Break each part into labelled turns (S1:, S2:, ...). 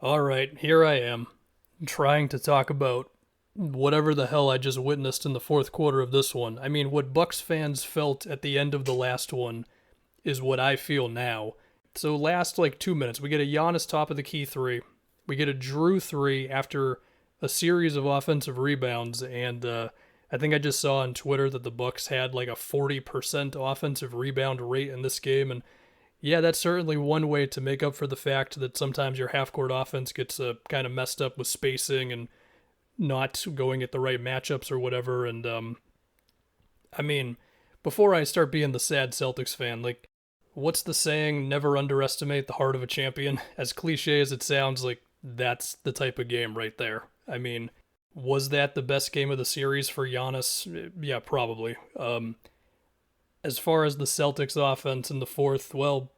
S1: All right, here I am, trying to talk about whatever the hell I just witnessed in the fourth quarter of this one. I mean, what Bucks fans felt at the end of the last one is what I feel now. So last like 2 minutes, we get a Giannis top of the key three. We get a Drew three after a series of offensive rebounds, and I think I just saw on Twitter that the Bucks had like a 40% offensive rebound rate in this game, and yeah, that's certainly one way to make up for the fact that sometimes your half court offense gets kind of messed up with spacing and not going at the right matchups or whatever. And I mean, before I start being the sad Celtics fan, like, what's the saying? Never underestimate the heart of a champion. As cliche as it sounds, like, that's the type of game right there. I mean, was that the best game of the series for Giannis? Yeah, probably. As far as the Celtics offense in the fourth, well,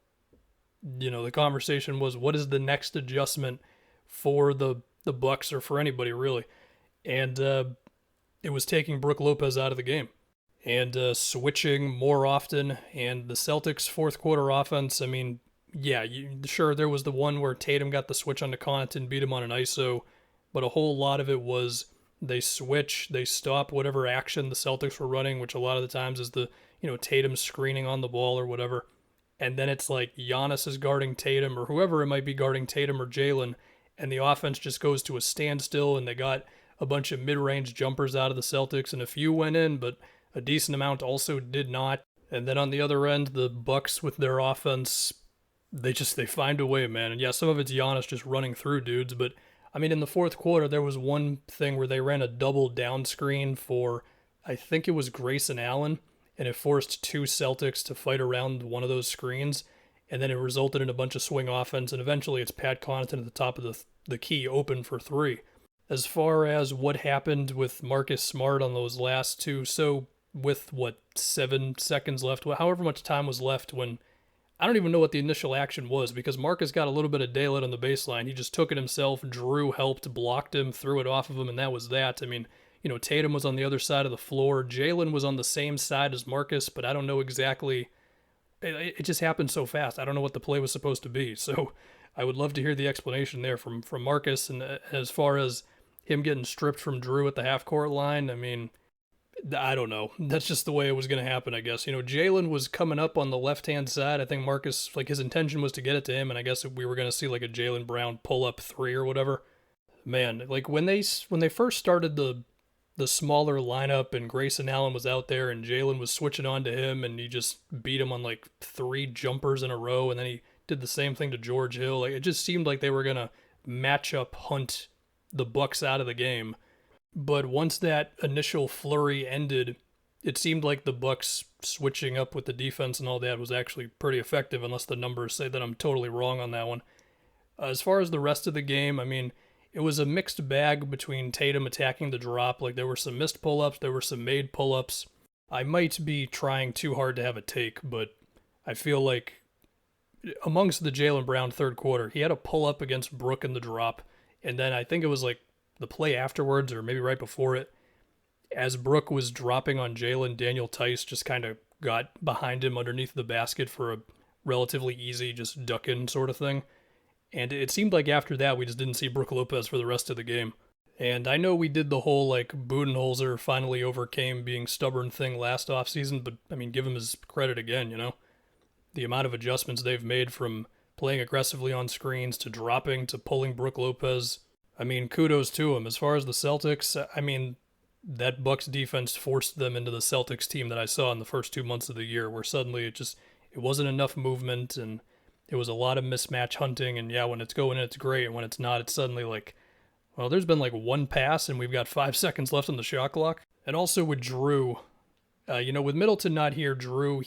S1: the conversation was what is the next adjustment for the Bucks or for anybody really, and it was taking Brook Lopez out of the game and switching more often. And the Celtics fourth quarter offense, I mean, yeah, sure there was the one where Tatum got the switch onto Connaughton, beat him on an ISO, but a whole lot of it was they switch, they stop whatever action the Celtics were running, which a lot of the times is the Tatum screening on the ball or whatever, and then it's like Giannis is guarding Tatum or whoever it might be guarding Tatum or Jalen, and the offense just goes to a standstill, and they got a bunch of mid-range jumpers out of the Celtics, and a few went in, but a decent amount also did not. And then on the other end, the Bucks with their offense, they find a way, man. And yeah, some of it's Giannis just running through dudes, but I mean, in the fourth quarter, there was one thing where they ran a double down screen for, I think it was Grayson Allen, and it forced two Celtics to fight around one of those screens, and then it resulted in a bunch of swing offense, and eventually it's Pat Connaughton at the top of the key open for three. As far as what happened with Marcus Smart on those last two, so with what, 7 seconds left, however much time was left when I don't even know what the initial action was because Marcus got a little bit of daylight on the baseline. He just took it himself. Drew helped, blocked him, threw it off of him, and that was that. I mean, Tatum was on the other side of the floor. Jalen was on the same side as Marcus, but I don't know exactly. It just happened so fast. I don't know what the play was supposed to be. So I would love to hear the explanation there from Marcus. And as far as him getting stripped from Drew at the half court line, I mean, I don't know. That's just the way it was going to happen, I guess. Jalen was coming up on the left hand side. I think Marcus, like, his intention was to get it to him, and I guess we were going to see like a Jalen Brown pull up three or whatever. Man, like when they first started the smaller lineup and Grayson Allen was out there and Jalen was switching on to him and he just beat him on like three jumpers in a row, and then he did the same thing to George Hill. Like, it just seemed like they were going to match up hunt the Bucks out of the game. But once that initial flurry ended, it seemed like the Bucks switching up with the defense and all that was actually pretty effective, unless the numbers say that I'm totally wrong on that one. As far as the rest of the game, I mean, it was a mixed bag between Tatum attacking the drop. Like, there were some missed pull-ups, there were some made pull-ups. I might be trying too hard to have a take, but I feel like amongst the Jalen Brown third quarter, he had a pull-up against Brook in the drop, and then I think it was like the play afterwards or maybe right before it, as Brook was dropping on Jalen, Daniel Tice just kind of got behind him underneath the basket for a relatively easy just duck in sort of thing. And it seemed like after that, we just didn't see Brook Lopez for the rest of the game. And I know we did the whole like Budenholzer finally overcame being stubborn thing last offseason, but I mean, give him his credit again. The amount of adjustments they've made from playing aggressively on screens to dropping to pulling Brook Lopez. I mean, kudos to him. As far as the Celtics, I mean, that Bucks defense forced them into the Celtics team that I saw in the first 2 months of the year, where suddenly it wasn't enough movement and it was a lot of mismatch hunting. And yeah, when it's going in, it's great, and when it's not, it's suddenly like, well, there's been like one pass and we've got 5 seconds left on the shot clock. And also with Drew, with Middleton not here, Drew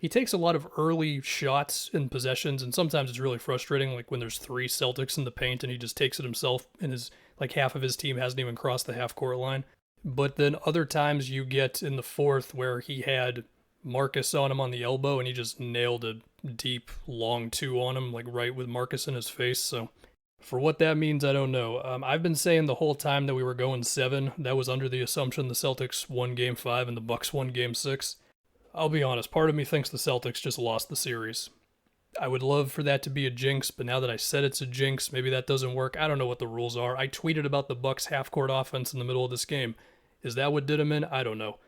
S1: he takes a lot of early shots and possessions, and sometimes it's really frustrating, like when there's three Celtics in the paint and he just takes it himself and his like half of his team hasn't even crossed the half court line. But then other times you get in the fourth where he had Marcus on him on the elbow and he just nailed a deep long two on him, like right with Marcus in his face. So for what that means, I don't know. I've been saying the whole time that we were going seven. That was under the assumption the Celtics won game five and the Bucks won game six. I'll be honest, part of me thinks the Celtics just lost the series. I would love for that to be a jinx, but now that I said it's a jinx, maybe that doesn't work. I don't know what the rules are. I tweeted about the Bucks half-court offense in the middle of this game. Is that what did him in? I don't know.